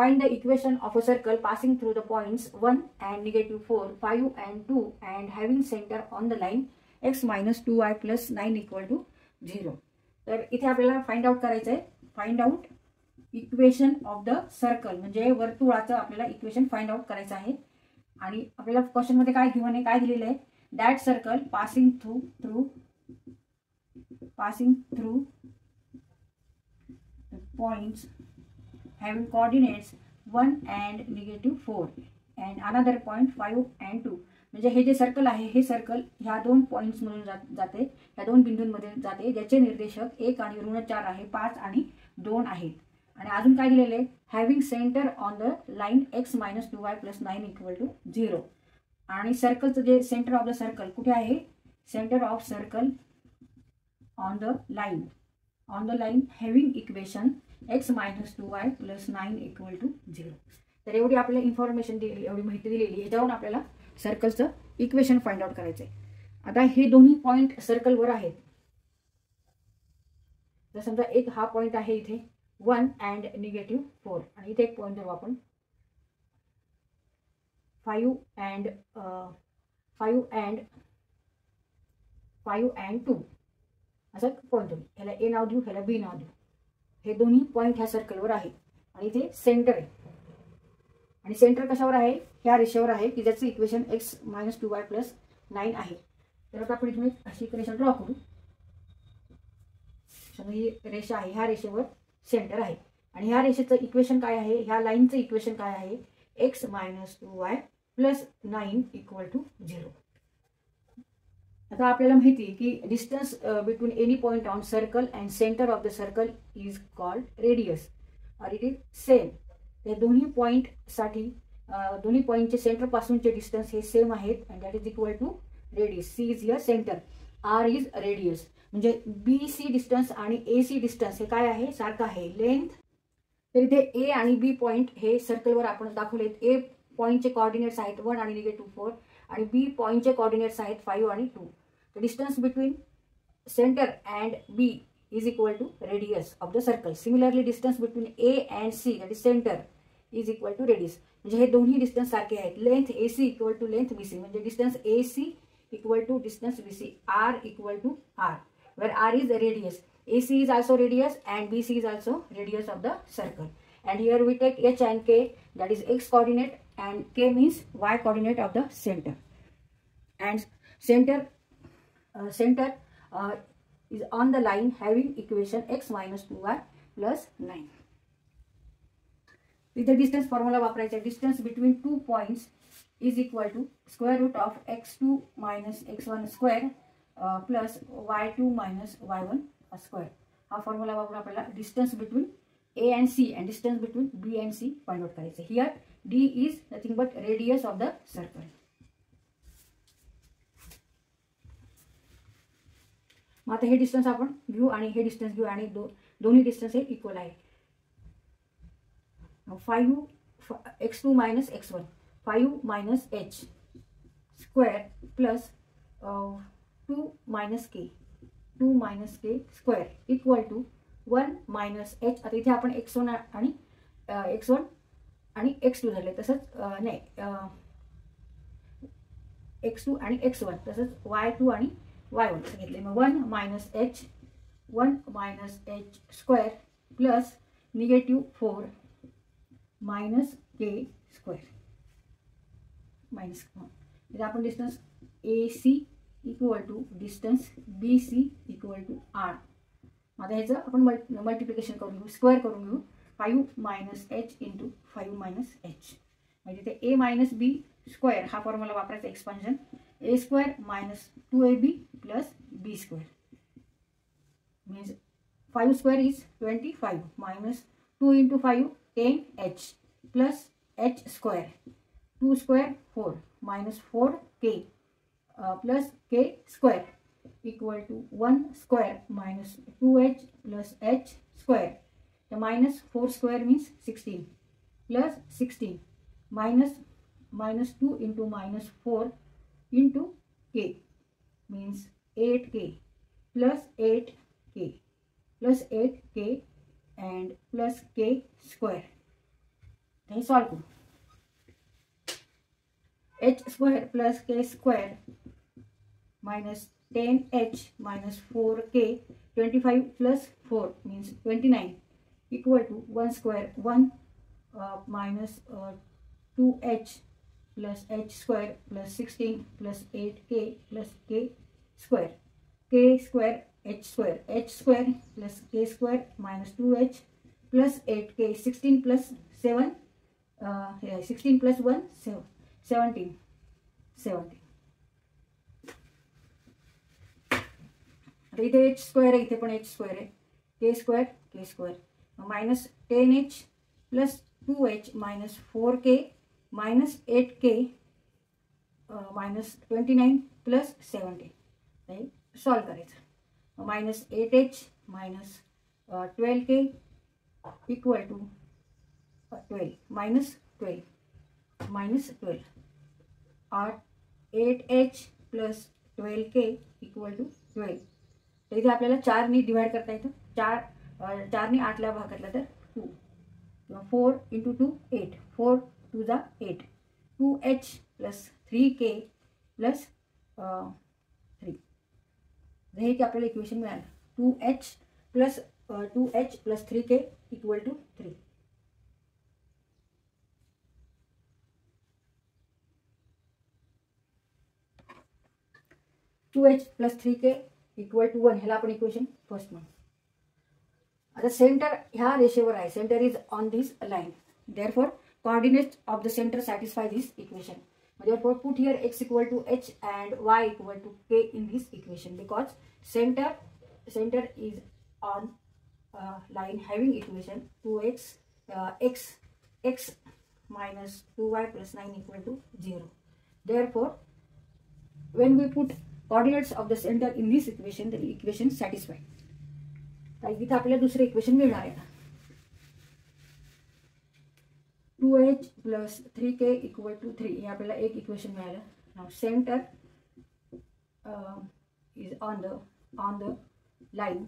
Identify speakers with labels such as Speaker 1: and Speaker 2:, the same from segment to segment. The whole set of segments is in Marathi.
Speaker 1: Find the equation of a circle passing through the points 1 and -4, 5 and 2 and having center on the line x minus 2y plus 9 equal to 0. तर इथे आपल्याला फाइंड आउट करायचं आहे. Find out equation of the circle, म्हणजे वर्तुळाचं आपल्याला इक्वेशन फाइंड आउट करायचं आहे. आणि आपल्याला क्वेश्चन मध्ये काय गिव्हन आहे, काय दिलेलं आहे, that circle passing through points having coordinates 1 and -4 and another point 5 and 2. म्हणजे हे जे सर्कल आहे, हे सर्कल ह्या दोन पॉइंट्स मधून जाते, ह्या दोन बिंदूंमध्ये जाते, ज्याचे निर्देशक 1 आणि -4 आहे, 5 आणि 2 आहेत. आणि अजून काय दिलेले आहे, having centre on the line x minus 2y plus 9 equal to 0. आणि सर्कलचं जे सेंटर ऑफ द सर्कल कुठे आहे, centre of circle on the line having equation x minus 2y plus 9 equal to 0. तर एवढी आपल्याला इन्फॉर्मेशन दिली, एवढी माहिती दिलेली, याच्यावरून आपल्याला सर्कलचं इक्वेशन फाइंड आउट करायचं आहे. आता हे दोन्ही पॉइंट सर्कलवर आहेत. जर समजा एक हा पॉइंट आहे इथे 1 and -4 आणि इथे एक पॉइंट धरू आपण 5 and 2 असं पॉइंट धरू. ह्याला ए नाव देऊ, ह्याला बी नाव देऊ. हे दोन्ही पॉइंट ह्या सर्कलवर आहे आणि इथे सेंटर आहे. आणि सेंटर कशावर आहे, ह्या रेषेवर आहे की ज्याचं equation x minus 2y plus 9 आहे. तर आता आपण इथून अशी एक रेषा ड्रॉ करू. ही रेषा आहे, ह्या रेषेवर सेंटर आहे आणि ह्या रेषेचं इक्वेशन काय आहे, ह्या लाईनचं इक्वेशन काय आहे, x minus 2y plus 9 equal to 0. आता आपल्याला माहिती आहे की distance between any point on circle and centre of the circle is called radius और इट इज सेम. या दोन्ही पॉइंटसाठी दोन्ही पॉइंटचे सेंटर पासूनचे डिस्टन्स हे सेम आहेत and that is equal to radius. C is here centre, R is radius. म्हणजे बी सी डिस्टन्स आणि ए सी डिस्टन्स हे काय आहे, सारखं आहे, लेंथ. तर इथे ए आणि बी पॉइंट हे सर्कलवर आपण दाखवलेत. ए पॉइंटचे कोऑर्डिनेट्स आहेत 1 आणि -4 आणि बी पॉइंटचे कोऑर्डिनेट्स आहेत 5 आणि 2. The distance between center and B is equal to radius of the circle. Similarly, distance between A and C, that is center, is equal to radius. म्हणजे हे दोन्ही डिस्टन्स सारखे आहेत. Length AC equal to length BC, म्हणजे distance AC equal to distance BC. R equal to R, where R is the radius. AC is also radius and BC is also radius of the circle. And here we take H and K, that is X coordinate, and K means Y coordinate of the center. And center is on the line having equation x minus 2y plus 9. इथे डिस्टन्स फॉर्म्युला वापरायचा. Distance between two points is equal to square root of x2 minus x1 square plus y2 minus y1 square. हा फॉर्म्युला वापरून आपल्याला distance between A and C and distance between B and C find out करायचे. Here D is nothing but radius of the circle. मग आता हे डिस्टन्स आपण घेऊ आणि हे डिस्टन्स घेऊ आणि दोन्ही डिस्टन्स हे इक्वल आहे. 5 x2 minus x1, 5 minus h square plus 2 minus k square equal to 1 minus h. आता इथे आपण x1 आणि x2 झाले, तसंच नाही x2 आणि x1, तसंच y2 आणि y1 घेतले. मग 1 minus h square plus -4 minus k square minus. इथे आपण distance AC equal to distance BC equal to R. आता ह्याचं आपण मल्टिप्लिकेशन करून घेऊ, स्क्वेअर करून घेऊ. 5 minus h into 5 minus h. म्हणजे इथे A minus B स्क्वेअर हा फॉर्म्युला वापरायचा, expansion. A square minus 2AB plus B square means 5 square is 25 minus 2 into 5 10h plus h square. 2 square 4 minus 4k plus k square equal to 1 square minus 2h plus h square. The minus 4 square means 16 plus 16 minus 2 into minus 4 into k means 8k plus 8k and plus k square. हे सॉल्व करू. h square plus k square minus 10h minus 4k 25 plus 4 means 29 equal to 1 square 1 minus 2h plus h square plus 16 plus 8k plus k square h square plus k square minus 2h plus 8k 16 plus 7 16 plus 1 17 आता इथे h स्क्वेअर आहे, इथे पण h स्क्वेअर आहे, k square minus 10h plus 2h minus 4k minus 8k minus 29 plus 17 solve करायचं. Minus 8h minus 12k equal to 12 minus 12 8h plus 12k equal to 12. तर इथे आपल्याला 4ने डिवाइड करता येतं. 4ने 8ला भाग घातला तर 2 किंवा 4 इंटू 2 8 4 2 जा 8 2h प्लस 3k प्लस 3. हे की आपल्याला इक्वेशन मिळालं. 2h plus 3k equal to 3. Two H plus 3k equal to 1 ह्याला आपण इक्वेशन फर्स्ट म्हणू. आता सेंटर ह्या रेषेवर आहे. Centre is on this line. Therefore coordinates of the center satisfy this equation. Therefore put here x equal to h and y equal to k in this equation because center is on line having equation 2x x minus 2y plus 9 equal to 0. Therefore when we put coordinates of the center in this equation, the equation satisfied. तर इथे आपल्याला दुसरे इक्वेशन मिळणार आहे. 2h plus 3k equal to 3 हे आपल्याला एक इक्वेशन मिळालं. Now centre is on the line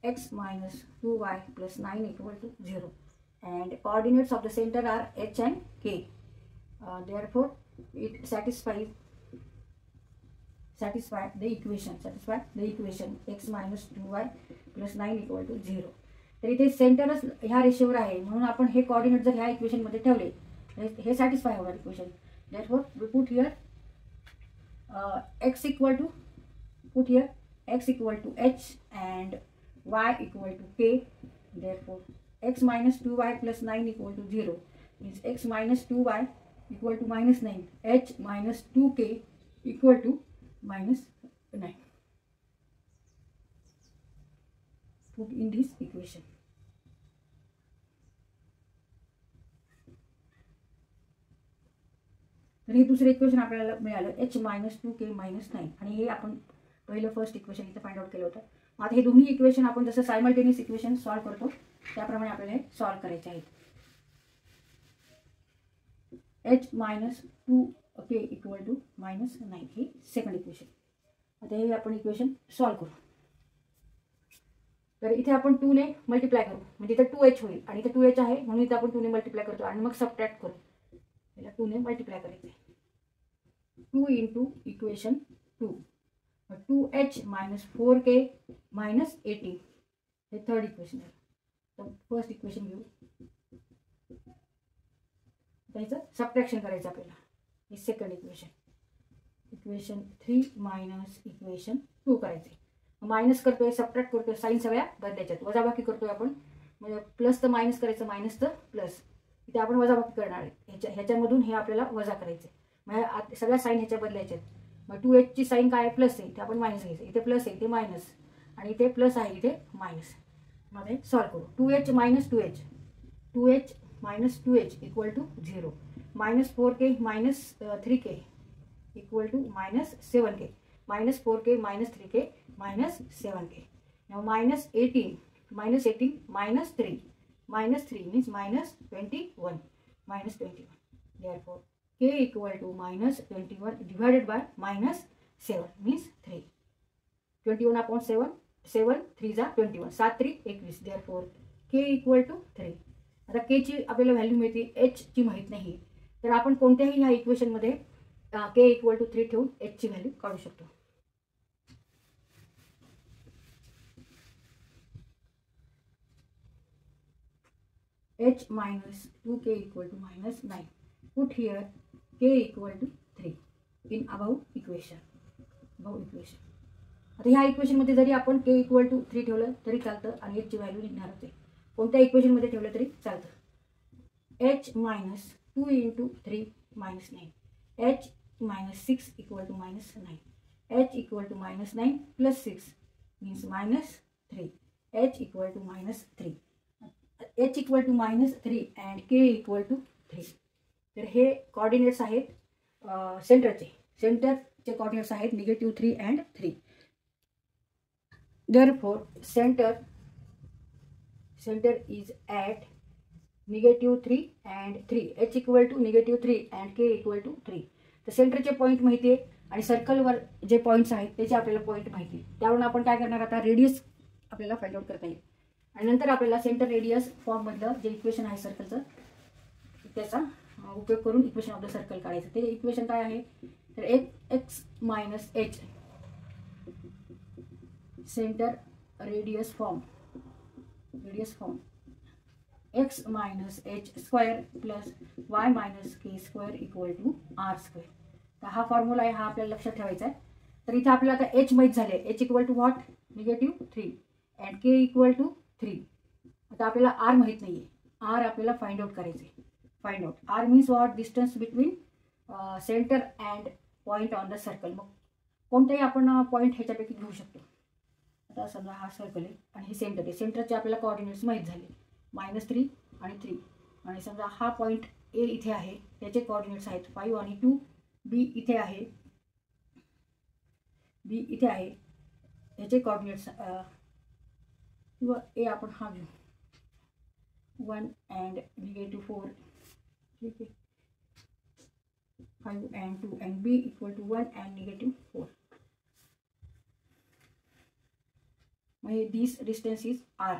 Speaker 1: x minus 2y plus 9 equal to 0 and coordinates of the center are h and k. Therefore it satisfy the equation x minus 2y plus 9 equal to 0. तर इथे सेंटरच ह्या रेषेवर आहे म्हणून आपण हे कोऑर्डिनेट जर ह्या इक्वेशन मध्ये ठेवले हे सॅटिस्फाय होणार equation. Therefore we put here x equal to h and y equal to k. Therefore x minus 2y plus 9 equal to 0 means x minus 2y equal to minus 9, h minus 2k equal to minus 9. Put in this equation. तर हे दुसरे इक्वेशन आपल्याला मिळालं h minus 2k minus 9 आणि हे आपण पहिलं फर्स्ट इक्वेशन इथे फाइंड आउट केलं होतं. आता हे दोन्ही इक्वेशन आपण जसं सायमल्टेनियस इक्वेशन सॉल्व करतो त्याप्रमाणे आपल्याला हे सॉल्व करायचे आहेत. h minus 2k equal to minus 9 हे सेकंड इक्वेशन. आता हे आपण इक्वेशन सॉल्व करू. तर इथे आपण 2 ने मल्टिप्लाय करू म्हणजे इथे 2h होईल आणि इथे 2h आहे म्हणून इथे आपण 2 ने मल्टिप्लाय करतो आणि मग सबट्रॅक्ट करू. याला 2 ने मल्टिप्लाय करायचं. 2 into equation 2 2h minus 4k minus 18 हे थर्ड इक्वेशन आहे. तर फर्स्ट इक्वेशन घेऊ. त्याचं सबट्रॅक्शन करायचं आपल्याला. हे सेकंड इक्वेशन 3 मायनस इक्वेशन 2 करायचे. मायनस करतोय सबट्रॅक्ट करतोय साइन सगळ्या बदलायच्यात. वजाबाकी करतोय आपण म्हणजे प्लस तर मायनस करायचं मायनस तर प्लस. इथे आपण वजाबाकी करणार आहे. ह्याच्यामधून हे आपल्याला वजा करायचे म्हणजे सगळ्या साइन ह्याच्या बदलायच्यात. मग 2h ची साइन काय आहे प्लस आहे ते आपण मायनस घ्यायचं. इथे प्लस आहे इथे मायनस आणि इथे प्लस आहे इथे मायनस. मग हे सॉल्व करू. 2h minus 2h equal to 0 minus 4k minus 3k equal to minus 7k minus 4k minus 3k minus 7k. Now minus 18 minus 3 means minus 21 minus 21. Therefore k equal to minus 21 divided by minus 7 means 3. 21 upon 7 3 जा 21 7 3 21. Therefore k equal to 3. आता के ची आपल्याला व्हॅल्यू मिळते, एच ची माहीत नाही, तर आपण कोणत्याही ह्या इक्वेशनमध्ये के इक्वल टू 3 ठेवून एच ची व्हॅल्यू काढू शकतो. h minus 2k equal to minus 9. Put here k equal to 3 in above equation. आता ह्या इक्वेशनमध्ये जरी आपण k इक्वल टू 3 ठेवलं तरी चालतं आणि h ची व्हॅल्यू निघणारच आहे. कोणत्या इक्वेशनमध्ये ठेवलं तरी चालतं. h minus 2 into 3 minus 9. h minus 6 equal to minus 9. h equal to minus 9 plus 6 means minus 3. h equal to minus 3. h equal to minus 3 and k equal to 3. तर हे कॉर्डिनेट्स आहेत सेंटरचे कॉर्डिनेट्स आहेत -3 and 3. Therefore centre is at -3 and 3. h equal to -3 and k equal to 3. तर सेंटरचे पॉईंट माहिती आहे आणि सर्कलवर जे पॉईंट्स आहेत त्याचे आपल्याला पॉईंट माहिती आहे. त्यावरून आपण काय करणार, आता रेडियस आपल्याला फाइंड आउट करता येईल आणि नंतर आपल्याला सेंटर रेडियस फॉर्ममधलं जे इक्वेशन आहे सर्कलचं त्याचा उपयोग करून इक्वेशन ऑफ द सर्कल काढायचं. ते इक्वेशन काय आहे, तर X minus H centre radius form X minus H square plus Y minus K square equal to R square. तर हा फॉर्म्युला आहे, हा आपल्याला लक्षात ठेवायचा आहे. तर इथे आपल्याला आता एच माहीत झाले, H equal to what -3 and K equal to 3. आता आपल्याला आर माहीत नाही आहे, आर आपल्याला फाइंड आउट करायचे. Find out R means what, distance between centre and point on the circle. मग कोणताही आपण पॉईंट ह्याच्यापैकी घेऊ शकतो. आता समजा हा सर्कल आहे आणि हे सेंटर आहे. सेंटरचे आपल्याला कोऑर्डिनेट्स माहीत झाले -3 आणि 3. आणि समजा हा पॉईंट ए इथे आहे, त्याचे कोऑर्डिनेट्स आहेत 5 आणि 2. बी इथे आहे, याचे कोऑर्डिनेट्स किंवा ए आपण हा घेऊ 1 अँड -4. ठीक आहे, 5 and 2 and B equal to 1 and -4. मग this distance is R.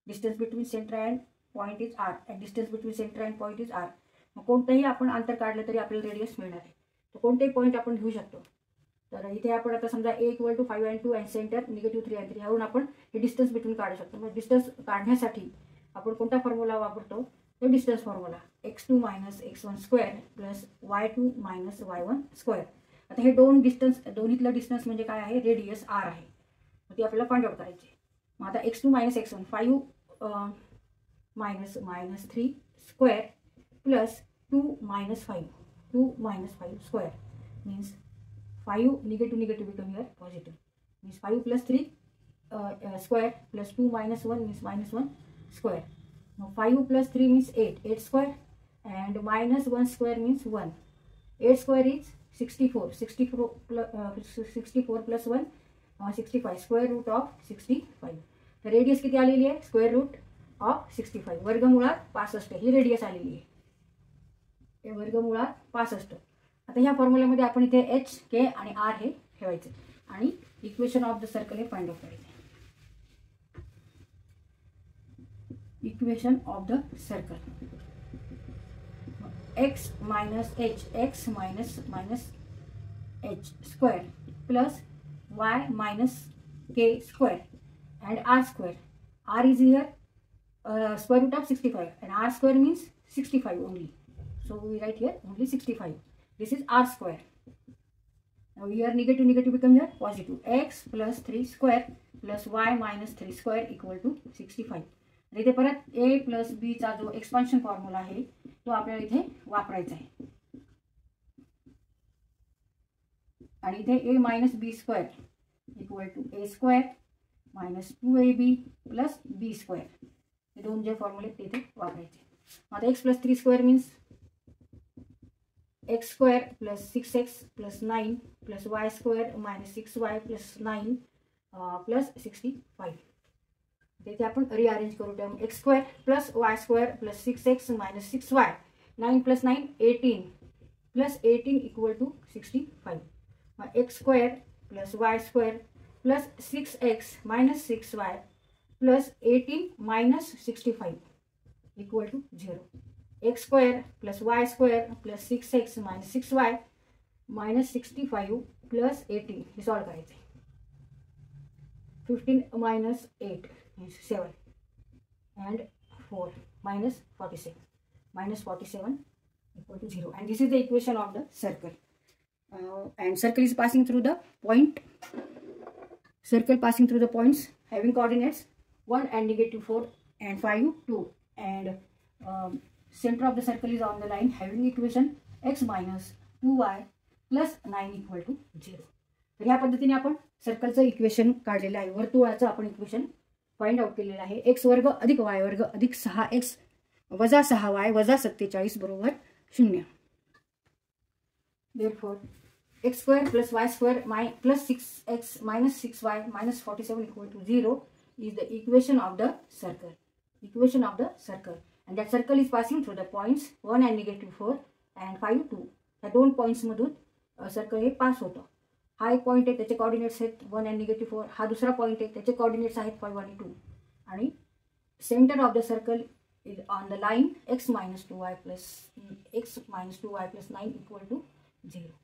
Speaker 1: Distance between centre and point is R and distance between centre and point is R. मग कोणतंही आपण अंतर काढलं तरी आपल्याला रेडियस मिळणार आहे. तर कोणतेही पॉईंट आपण घेऊ शकतो. तर इथे आपण आता समजा A equal to 5 and 2 and centre -3 and 3 ह्यावरून आपण हे डिस्टन्स बिटवीन काढू शकतो. मग डिस्टन्स काढण्यासाठी आपण कोणता फॉर्म्युला वापरतो, तो distance formula x2 minus x1 square plus y2 minus y1 square. आता हे दोन्हीतलं डिस्टन्स म्हणजे काय आहे, रेडियस आर आहे. मग ती आपल्याला फाइंड आउट करायची. मग आता x2 minus x1 5 minus 3 square plus 2 minus 5 square means 5 negative become here positive means 5 plus 3 square plus 2 minus 1 means -1 square. Now 5 plus 3 means 8 square and minus 1 square means 1. 8 square is 64 plus 1 65 square root of 65. तर रेडियस किती आलेली आहे, स्क्वेअर रूट ऑफ 65 वर्गमुळात 65 ही रेडियस आलेली आहे. वर्गमुळात 65. आता ह्या फॉर्म्युल्यामध्ये आपण इथे एच के आणि आर हे ठेवायचे आणि इक्वेशन ऑफ द सर्कल हे फाइंड आउट करायचे. Equation of the circle X minus H square plus Y minus K square and R square. R is here square root of 65 and r square means 65 only. So we write here only 65. This is r square. Now here negative become here positive. X plus 3 square plus y minus 3 square equal to 65. आणि इथे परत a plus b चा जो एक्सपान्शन फॉर्म्युला आहे तो आपल्याला इथे वापरायचा आहे. आणि इथे a minus b square equal to a square minus 2ab plus b square. हे दोन जे फॉर्म्युले इथे वापरायचे. आता x plus 3 square means x square plus 6x plus 9 plus y square minus 6y plus 9 plus 65. इथे आपण रिअरेंज करू. Term x square plus y square plus 6x minus 6y 9 plus 9 18 plus 18 equal to 65. x square plus y square plus 6x minus 6y plus 18 minus 65. Equal to 0. X square plus Y square plus 6x minus 6y minus 65 plus 18 हे सॉल्व करायचं आहे. 15 minus 8 is 7 and 4 minus 47 equal to 0, and this is the equation of the circle. And circle is passing through the point. Circle passing through the points having coordinates 1 and -4 and 5, 2, and center of the circle is on the line having equation x minus 2y plus 9 equal to 0. तर ह्या पद्धतीने आपण सर्कलचं इक्वेशन काढलेलं आहे. वर्तुळाचं आपण इक्वेशन फाइंड आउट केलेलं आहे. x वर्ग अधिक y वर्ग अधिक 6x वजा 6y वजा 47 बरोबर 0. Therefore x square plus y square plus 6x minus 6y minus 47 equal to 0 is the equation of the circle. Equation of the circle, and that circle is passing through the points 1 and -4 and 5, 2. या दोन पॉइंट्स मधून सर्कल हे पास होतं. हा एक पॉइंट आहे, त्याचे कोऑर्डिनेट्स आहेत 1 and -4. हा दुसरा पॉइंट आहे, त्याचे कोऑर्डिनेट्स आहेत 5 आणि 2. आणि centre of the circle is on the line x minus 2y plus 9 equal to 0.